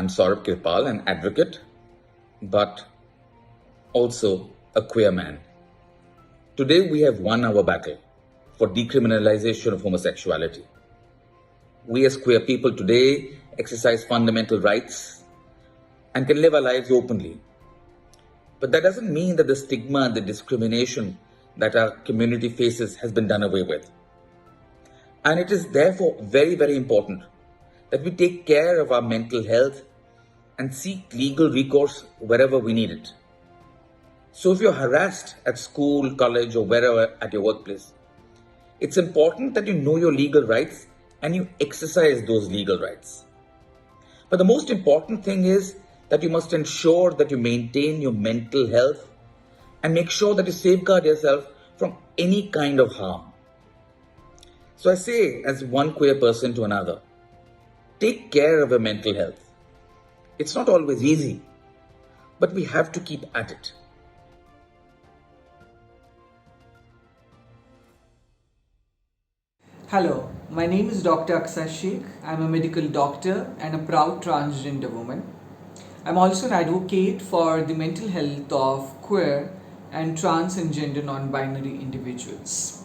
Saurabh Kirpal, an advocate, but also a queer man. Today we have won our battle for decriminalization of homosexuality. We as queer people today exercise fundamental rights and can live our lives openly. But that doesn't mean that the stigma and the discrimination that our community faces has been done away with. And it is therefore very, very important that we take care of our mental health and seek legal recourse wherever we need it. So if you're harassed at school, college, or wherever at your workplace, it's important that you know your legal rights and you exercise those legal rights. But the most important thing is that you must ensure that you maintain your mental health and make sure that you safeguard yourself from any kind of harm. So I say, as one queer person to another, take care of your mental health. It's not always easy, but we have to keep at it. Hello, my name is Dr. Aksa Sheikh. I'm a medical doctor and a proud transgender woman. I'm also an advocate for the mental health of queer and trans and gender non-binary individuals.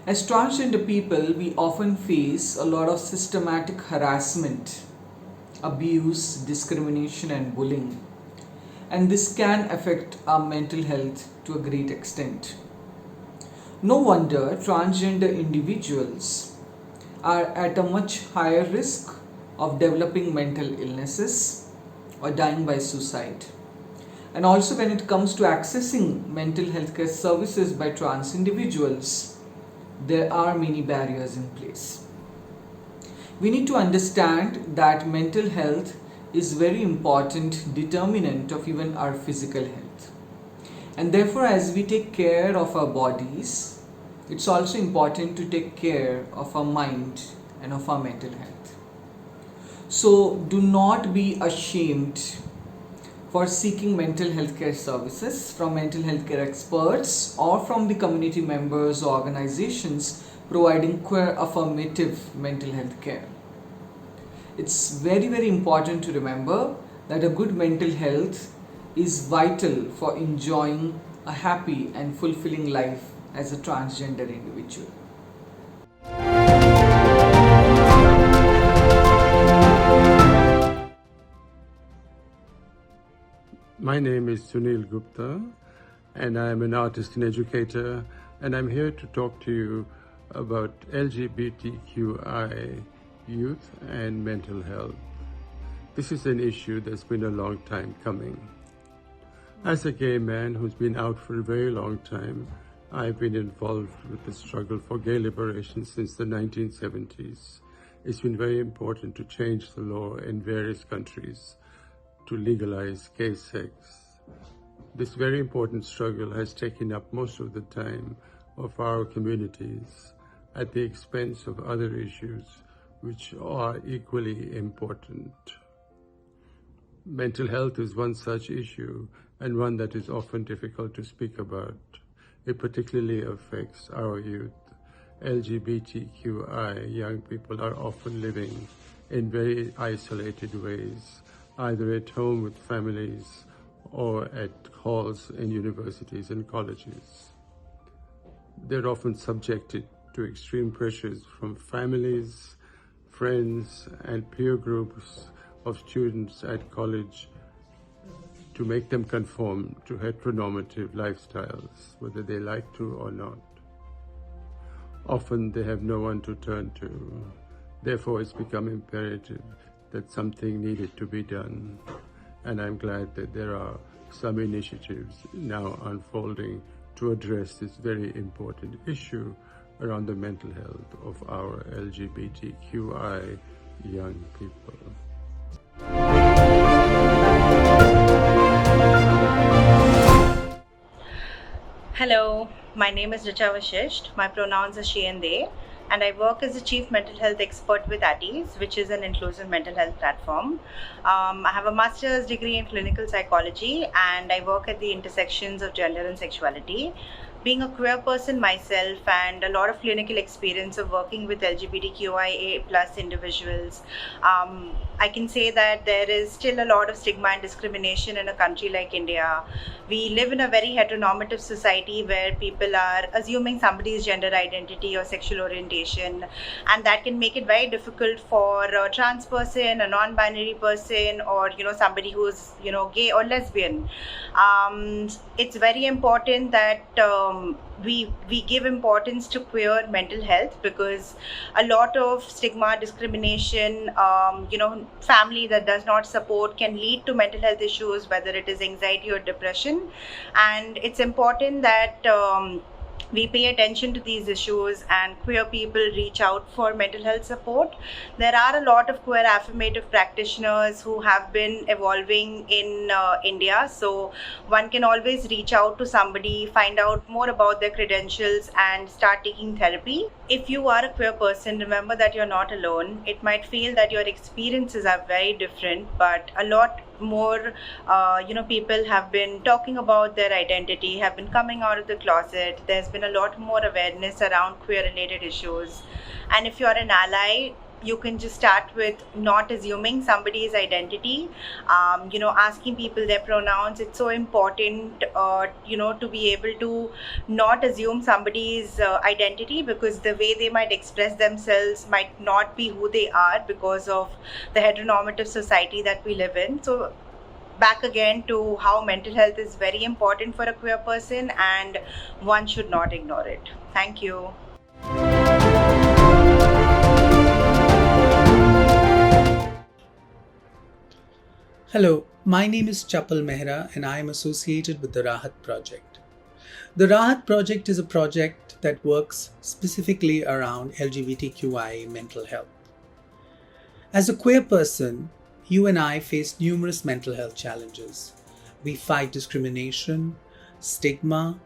As transgender people, we often face a lot of systematic harassment, abuse, discrimination, and bullying. And this can affect our mental health to a great extent. No wonder transgender individuals are at a much higher risk of developing mental illnesses or dying by suicide. And also, when it comes to accessing mental health care services by trans individuals, there are many barriers in place. We need to understand that mental health is very important determinant of even our physical health. And therefore, as we take care of our bodies, it's also important to take care of our mind and of our mental health. So do not be ashamed for seeking mental health care services from mental health care experts or from the community members or organizations providing queer affirmative mental health care. It's very, very important to remember that a good mental health is vital for enjoying a happy and fulfilling life as a transgender individual. My name is Sunil Gupta, and I'm an artist and educator, and I'm here to talk to you about LGBTQI youth and mental health. This is an issue that's been a long time coming. As a gay man who's been out for a very long time, I've been involved with the struggle for gay liberation since the 1970s. It's been very important to change the law in various countries to legalize gay sex. This very important struggle has taken up most of the time of our communities at the expense of other issues which are equally important. Mental health is one such issue and one that is often difficult to speak about. It particularly affects our youth. LGBTQI young people are often living in very isolated ways, either at home with families or at halls in universities and colleges. They're often subjected to extreme pressures from families, friends, and peer groups of students at college to make them conform to heteronormative lifestyles, whether they like to or not. Often they have no one to turn to. Therefore, it's become imperative that something needed to be done. And I'm glad that there are some initiatives now unfolding to address this very important issue around the mental health of our LGBTQI young people. Hello, my name is Richa Vashisht. My pronouns are she and they, and I work as a chief mental health expert with ATIS, which is an inclusive mental health platform. I have a master's degree in clinical psychology, and I work at the intersections of gender and sexuality. being a queer person myself and a lot of clinical experience of working with LGBTQIA plus individuals, I can say that there is still a lot of stigma and discrimination in a country like India. We live in a very heteronormative society where people are assuming somebody's gender identity or sexual orientation, and that can make it very difficult for a trans person, a non-binary person, or somebody who's gay or lesbian. It's very important that we give importance to queer mental health, because a lot of stigma, discrimination, family that does not support can lead to mental health issues, whether it is anxiety or depression. And it's important that we pay attention to these issues and queer people reach out for mental health support. There are a lot of queer affirmative practitioners who have been evolving in India, so one can always reach out to somebody, find out more about their credentials, and start taking therapy. If you are a queer person, remember that you're not alone. It might feel that your experiences are very different, but a lot more people have been talking about their identity, have been coming out of the closet. There's been a lot more awareness around queer related issues, and if you're an ally, you can just start with not assuming somebody's identity, asking people their pronouns. It's so important to be able to not assume somebody's identity, because the way they might express themselves might not be who they are because of the heteronormative society that we live in. So back again to how mental health is very important for a queer person, and one should not ignore it. Thank you. Hello, my name is Chapal Mehra and I am associated with the Rahat Project. The Rahat Project is a project that works specifically around LGBTQIA mental health. As a queer person, you and I face numerous mental health challenges. We fight discrimination, stigma.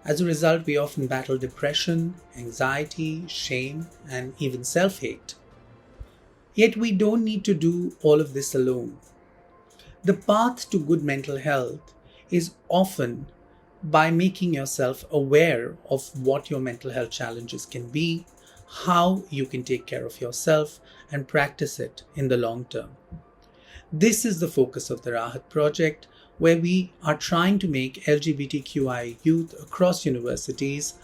As a result, we often battle depression, anxiety, shame, and even self-hate. Yet we don't need to do all of this alone. The path to good mental health is often by making yourself aware of what your mental health challenges can be, how you can take care of yourself, and practice it in the long term. This is the focus of the Rahat Project, where we are trying to make LGBTQI youth across universities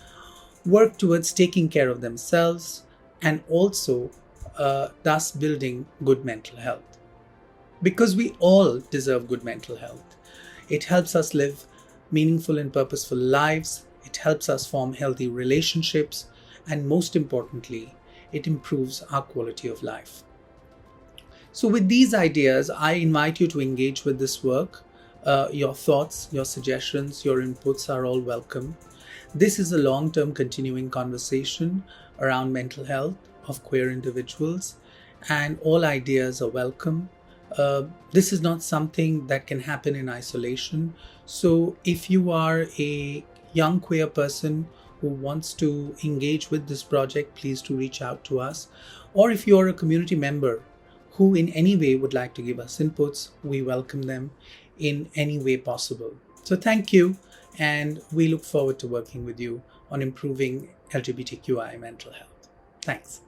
work towards taking care of themselves and also thus building good mental health. Because we all deserve good mental health. It helps us live meaningful and purposeful lives, it helps us form healthy relationships, and most importantly, it improves our quality of life. So with these ideas, I invite you to engage with this work. Your thoughts, your suggestions, your inputs are all welcome. This is a long-term continuing conversation around mental health of queer individuals, and all ideas are welcome. This is not something that can happen in isolation. So if you are a young queer person who wants to engage with this project, please do reach out to us. Or if you're a community member who in any way would like to give us inputs, we welcome them in any way possible. So thank you, and we look forward to working with you on improving LGBTQI mental health. Thanks.